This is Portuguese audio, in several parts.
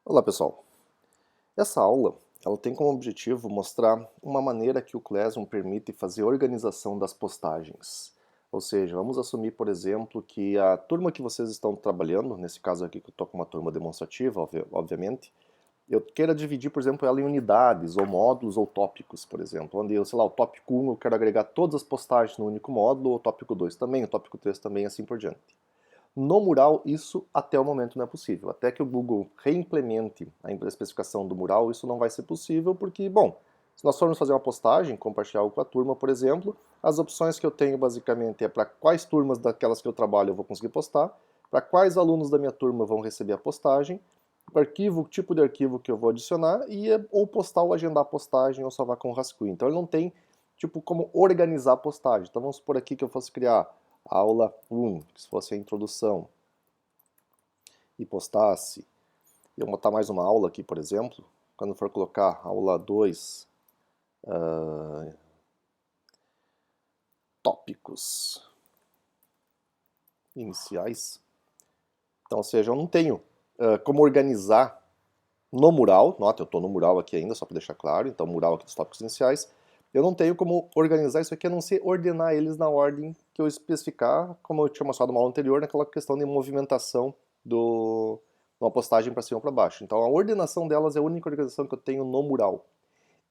Olá pessoal, essa aula ela tem como objetivo mostrar uma maneira que o Classroom permite fazer organização das postagens. Ou seja, vamos assumir, por exemplo, que a turma que vocês estão trabalhando, nesse caso aqui que eu estou com uma turma demonstrativa, obviamente, eu queira dividir, por exemplo, ela em unidades, ou módulos, ou tópicos, por exemplo, onde, sei lá, o tópico 1 eu quero agregar todas as postagens no único módulo, o tópico 2 também, o tópico 3 também, assim por diante. No mural, isso até o momento não é possível. Até que o Google reimplemente a especificação do mural, isso não vai ser possível, porque, bom, se nós formos fazer uma postagem, compartilhar algo com a turma, por exemplo, as opções que eu tenho basicamente é para quais turmas daquelas que eu trabalho eu vou conseguir postar, para quais alunos da minha turma vão receber a postagem, o arquivo, o tipo de arquivo que eu vou adicionar, e ou postar ou agendar a postagem ou salvar com rascunho. Então ele não tem, tipo, como organizar a postagem. Então vamos supor aqui que eu fosse criar aula 1, que se fosse a introdução, e postasse, eu botar mais uma aula aqui, por exemplo, quando for colocar aula 2, tópicos iniciais. Então, ou seja, eu não tenho como organizar no mural, nota, eu estou no mural aqui ainda, só para deixar claro, então mural aqui dos tópicos iniciais, eu não tenho como organizar isso aqui a não ser ordenar eles na ordem que eu especificar, como eu tinha mostrado na aula anterior, naquela questão de movimentação do uma postagem para cima ou para baixo. Então a ordenação delas é a única organização que eu tenho no mural.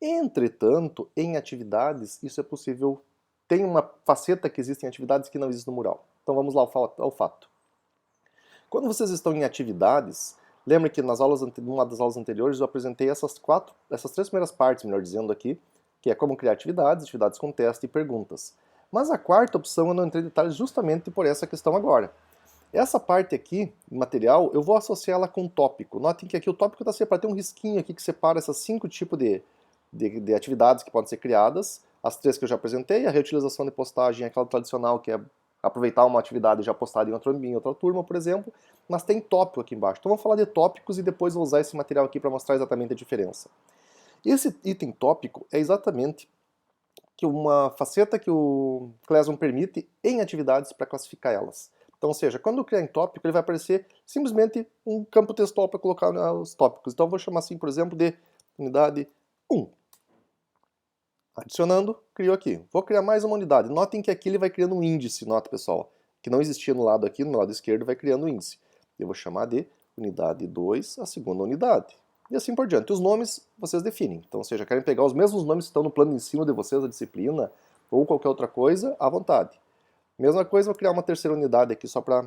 Entretanto, em atividades, isso é possível. Tem uma faceta que existe em atividades que não existe no mural. Então vamos lá ao fato. Quando vocês estão em atividades, lembre que numa das aulas anteriores eu apresentei essas três primeiras partes, melhor dizendo aqui, que é como criar atividades, atividades com teste e perguntas. Mas a quarta opção eu não entrei em detalhes justamente por essa questão agora. Essa parte aqui, material, eu vou associar ela com um tópico. Notem que aqui o tópico está separado, tem um risquinho aqui que separa esses 5 tipos de atividades que podem ser criadas. As três que eu já apresentei, a reutilização de postagem, aquela tradicional que é aproveitar uma atividade já postada em outra turma, por exemplo, mas tem tópico aqui embaixo. Então vamos falar de tópicos e depois vou usar esse material aqui para mostrar exatamente a diferença. Esse item tópico é exatamente que uma faceta que o Classroom permite em atividades para classificar elas. Então, ou seja, quando eu criar em tópico, ele vai aparecer simplesmente um campo textual para colocar os tópicos. Então eu vou chamar assim, por exemplo, de unidade 1. Adicionando, crio aqui. Vou criar mais uma unidade. Notem que aqui ele vai criando um índice, nota pessoal, que não existia no lado aqui, no lado esquerdo vai criando um índice. Eu vou chamar de unidade 2, a segunda unidade. E assim por diante. Os nomes vocês definem. Então, ou seja, querem pegar os mesmos nomes que estão no plano de ensino de vocês, da disciplina, ou qualquer outra coisa, à vontade. Mesma coisa, vou criar uma terceira unidade aqui só para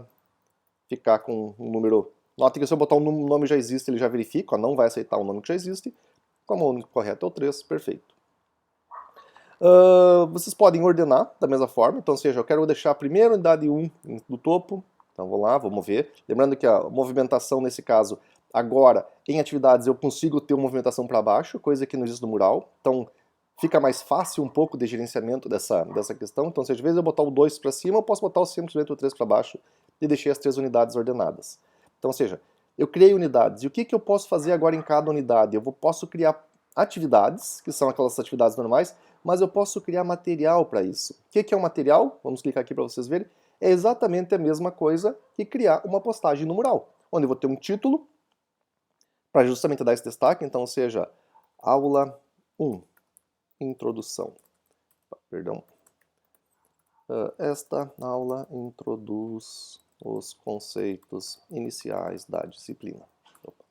ficar com um número. Notem que se eu botar um nome já existe, ele já verifica, ó, não vai aceitar um nome que já existe. Como o nome correto é o 3, perfeito. Vocês podem ordenar da mesma forma, então, ou seja, eu quero deixar a primeira unidade 1 no topo, então vou lá, vou mover. Lembrando que a movimentação, nesse caso, agora, em atividades, eu consigo ter uma movimentação para baixo, coisa que não existe no mural, então fica mais fácil um pouco de gerenciamento dessa questão. Então, se às vezes eu botar o 2 para cima, eu posso botar simplesmente o 3 para baixo e deixei as três unidades ordenadas. Então, ou seja, eu criei unidades. E o que eu posso fazer agora em cada unidade? Eu posso criar atividades, que são aquelas atividades normais, mas eu posso criar material para isso. O que é um material? Vamos clicar aqui para vocês verem. É exatamente a mesma coisa que criar uma postagem no mural, onde eu vou ter um título, para justamente dar esse destaque, então, seja, aula 1, introdução. Perdão. Esta aula introduz os conceitos iniciais da disciplina. Opa.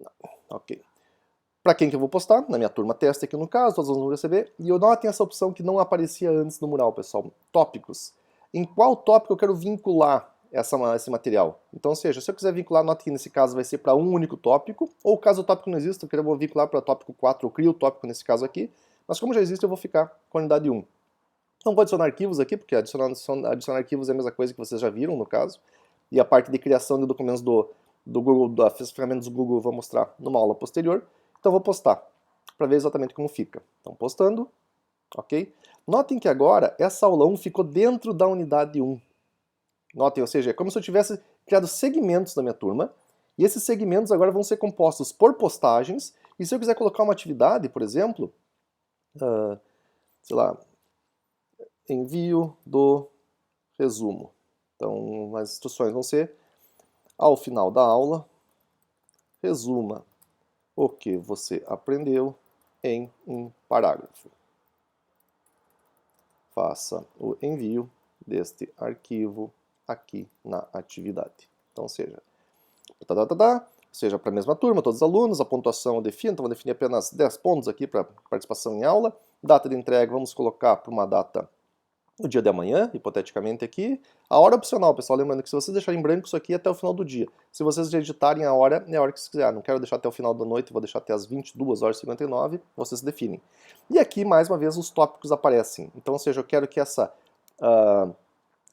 Não. Ok. Para quem que eu vou postar? Na minha turma teste aqui no caso, todos vão receber. E eu notem essa opção que não aparecia antes no mural, pessoal. Tópicos. Em qual tópico eu quero vincular esse material? Então, ou seja, se eu quiser vincular, note que nesse caso vai ser para um único tópico, ou caso o tópico não exista, eu quero vincular para o tópico 4, eu crio o tópico nesse caso aqui, mas como já existe, eu vou ficar com a unidade 1. Não vou adicionar arquivos aqui, porque adicionar arquivos é a mesma coisa que vocês já viram no caso, e a parte de criação de documentos do Google, das ferramentas do Google, eu vou mostrar numa aula posterior. Então vou postar, para ver exatamente como fica. Então postando, ok? Notem que agora essa aula 1 ficou dentro da unidade 1. Notem, ou seja, é como se eu tivesse criado segmentos da minha turma, e esses segmentos agora vão ser compostos por postagens, e se eu quiser colocar uma atividade, por exemplo, sei lá, envio do resumo. Então as instruções vão ser Ao final da aula, resuma o que você aprendeu em um parágrafo. Faça o envio deste arquivo aqui na atividade. Então, seja para a mesma turma, todos os alunos, a pontuação eu defino, então vou definir apenas 10 pontos aqui para participação em aula. Data de entrega, vamos colocar para uma data no dia de amanhã, hipoteticamente aqui. A hora opcional, pessoal, lembrando que se vocês deixarem em branco isso aqui é até o final do dia. Se vocês editarem a hora, é a hora que vocês quiserem. Não quero deixar até o final da noite, vou deixar até as 22h59, vocês definem. E aqui, mais uma vez, os tópicos aparecem. Então, ou seja, eu quero que essa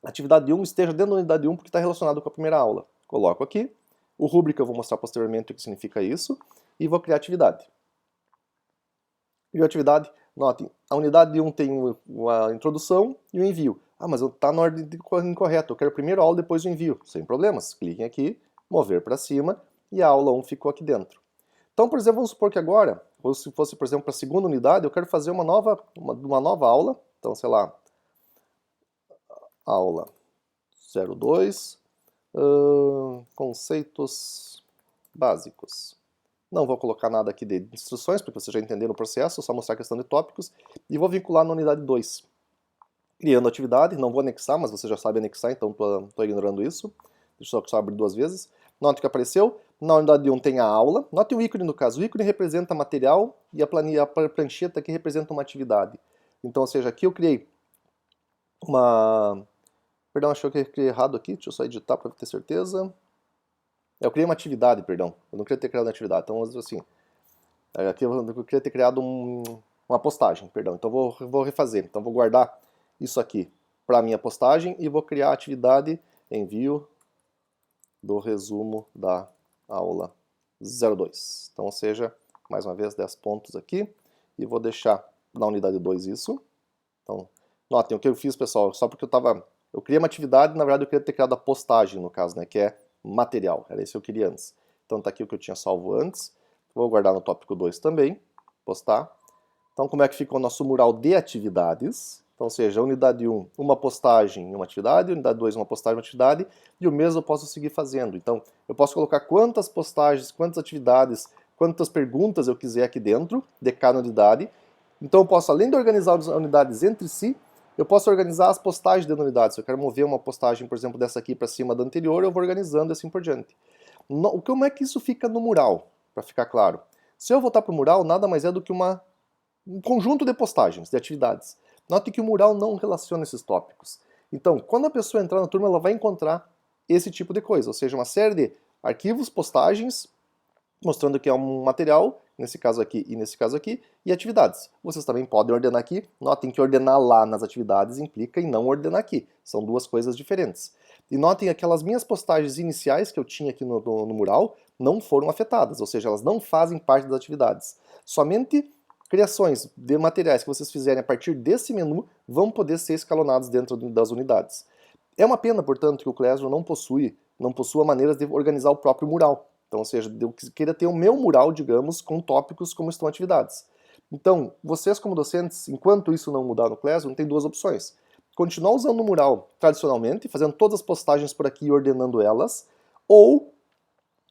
atividade 1 esteja dentro da unidade 1 porque está relacionado com a primeira aula. Coloco aqui. O rúbrica eu vou mostrar posteriormente o que significa isso. E vou criar atividade. Criou atividade. Notem, a unidade 1 tem a introdução e o envio. Ah, mas está na ordem incorreta. Eu quero primeiro a aula, depois o envio. Sem problemas. Cliquem aqui, mover para cima e a aula 1 ficou aqui dentro. Então, por exemplo, vamos supor que agora, ou se fosse, por exemplo, para a segunda unidade, eu quero fazer uma nova aula. Então, sei lá, aula 02, conceitos básicos. Não vou colocar nada aqui de instruções, porque vocês já entenderam o processo, só mostrar a questão de tópicos. E vou vincular na unidade 2. Criando atividade, não vou anexar, mas você já sabe anexar, então estou ignorando isso. Deixa eu só abrir 2 vezes. Note que apareceu. Na unidade 1 tem a aula. Note o ícone no caso. O ícone representa material e a prancheta aqui representa uma atividade. Então, ou seja, aqui eu criei uma... Perdão, achei que eu criei errado aqui. Deixa eu só editar para ter certeza. Eu criei uma atividade, perdão. Eu não queria ter criado uma atividade. Então, assim, aqui eu queria ter criado uma postagem, perdão. Então, vou refazer. Então, vou guardar isso aqui para a minha postagem e vou criar a atividade envio do resumo da aula 02. Então, ou seja, mais uma vez, 10 pontos aqui. E vou deixar na unidade 2 isso. Então, notem o que eu fiz, pessoal, só porque eu criei uma atividade, na verdade eu queria ter criado a postagem, no caso, né, que é material, era isso que eu queria antes. Então tá aqui o que eu tinha salvo antes, vou guardar no tópico 2 também, postar. Então como é que fica o nosso mural de atividades? Então, ou seja, unidade 1, uma postagem e uma atividade, unidade 2, uma postagem e uma atividade, e o mesmo eu posso seguir fazendo. Então, eu posso colocar quantas postagens, quantas atividades, quantas perguntas eu quiser aqui dentro de cada unidade. Então eu posso, além de organizar as unidades entre si, eu posso organizar as postagens dentro da unidade. Se eu quero mover uma postagem, por exemplo, dessa aqui para cima da anterior, eu vou organizando e assim por diante. Como é que isso fica no mural, para ficar claro? Se eu voltar para o mural, nada mais é do que um conjunto de postagens, de atividades. Note que o mural não relaciona esses tópicos. Então, quando a pessoa entrar na turma, ela vai encontrar esse tipo de coisa, ou seja, uma série de arquivos, postagens, mostrando que é um material, nesse caso aqui e nesse caso aqui, e atividades. Vocês também podem ordenar aqui. Notem que ordenar lá nas atividades implica em não ordenar aqui. São duas coisas diferentes. E notem que aquelas minhas postagens iniciais que eu tinha aqui no mural não foram afetadas, ou seja, elas não fazem parte das atividades. Somente criações de materiais que vocês fizerem a partir desse menu vão poder ser escalonados dentro das unidades. É uma pena, portanto, que o Classroom não possua maneiras de organizar o próprio mural. Então, ou seja, eu queria ter o meu mural, digamos, com tópicos como estão atividades. Então, vocês como docentes, enquanto isso não mudar no Classroom, tem 2 opções. Continuar usando o mural tradicionalmente, fazendo todas as postagens por aqui e ordenando elas, ou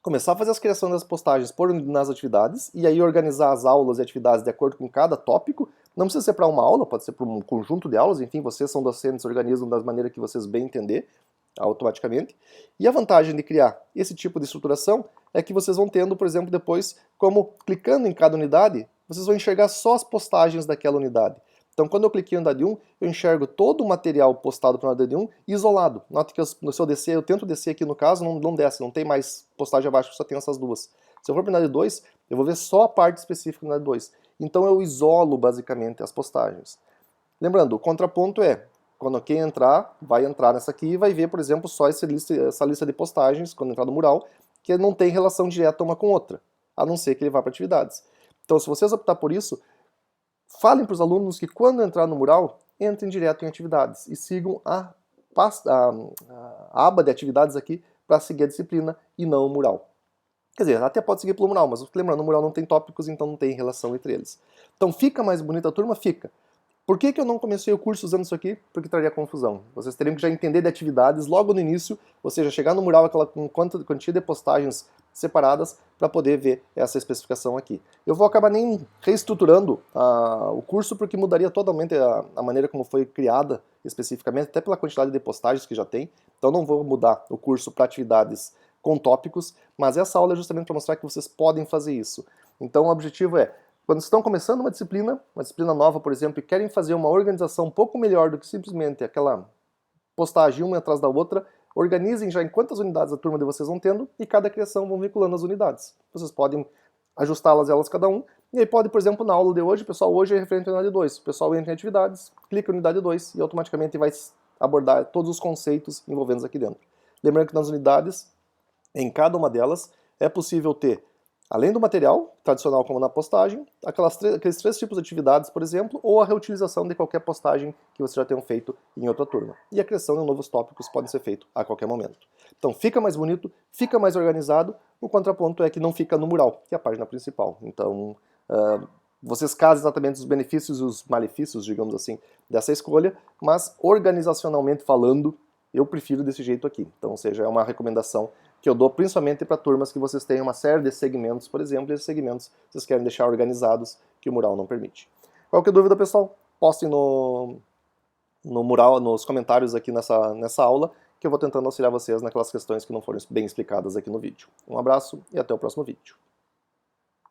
começar a fazer as criações das postagens nas atividades, e aí organizar as aulas e atividades de acordo com cada tópico. Não precisa ser para uma aula, pode ser para um conjunto de aulas, enfim, vocês são docentes, organizam da maneira que vocês bem entender, automaticamente. E a vantagem de criar esse tipo de estruturação é que vocês vão tendo, por exemplo, depois, como clicando em cada unidade, vocês vão enxergar só as postagens daquela unidade. Então, quando eu cliquei em unidade 1, eu enxergo todo o material postado para a unidade 1 isolado. Note que se eu descer, eu tento descer aqui no caso, não desce, não tem mais postagem abaixo, só tem essas duas. Se eu for para a unidade 2, eu vou ver só a parte específica da unidade 2. Então eu isolo basicamente as postagens. Lembrando, o contraponto é, quando quem entrar, vai entrar nessa aqui e vai ver, por exemplo, só essa lista de postagens, quando entrar no mural, que não tem relação direta uma com outra, a não ser que ele vá para atividades. Então, se vocês optar por isso, falem para os alunos que quando entrar no mural, entrem direto em atividades e sigam a aba de atividades aqui para seguir a disciplina e não o mural. Quer dizer, até pode seguir pelo mural, mas lembrando, o mural não tem tópicos, então não tem relação entre eles. Então, fica mais bonita a turma? Fica. Por que eu não comecei o curso usando isso aqui? Porque traria confusão. Vocês teriam que já entender de atividades logo no início, ou seja, chegar no mural aquela quantia de postagens separadas para poder ver essa especificação aqui. Eu vou acabar nem reestruturando o curso porque mudaria totalmente a maneira como foi criada especificamente, até pela quantidade de postagens que já tem. Então não vou mudar o curso para atividades com tópicos, mas essa aula é justamente para mostrar que vocês podem fazer isso. Então o objetivo é, quando estão começando uma disciplina nova, por exemplo, e querem fazer uma organização um pouco melhor do que simplesmente aquela postagem uma atrás da outra, organizem já em quantas unidades a turma de vocês vão tendo e cada criação vão vinculando as unidades. Vocês podem ajustá-las elas cada um, e aí pode, por exemplo, na aula de hoje, pessoal, hoje é referente à unidade 2, o pessoal entra em atividades, clica em unidade 2 e automaticamente vai abordar todos os conceitos envolvendo aqui dentro. Lembrando que nas unidades, em cada uma delas, é possível ter, além do material tradicional como na postagem, aqueles 3 tipos de atividades, por exemplo, ou a reutilização de qualquer postagem que você já tenha feito em outra turma. E a criação de novos tópicos pode ser feito a qualquer momento. Então fica mais bonito, fica mais organizado, o contraponto é que não fica no mural, que é a página principal. Então vocês casam exatamente os benefícios e os malefícios, digamos assim, dessa escolha, mas organizacionalmente falando, eu prefiro desse jeito aqui. Então, ou seja, é uma recomendação que eu dou principalmente para turmas que vocês têm uma série de segmentos, por exemplo, e esses segmentos vocês querem deixar organizados, que o mural não permite. Qualquer dúvida, pessoal, postem no mural, nos comentários aqui nessa aula, que eu vou tentando auxiliar vocês naquelas questões que não foram bem explicadas aqui no vídeo. Um abraço e até o próximo vídeo.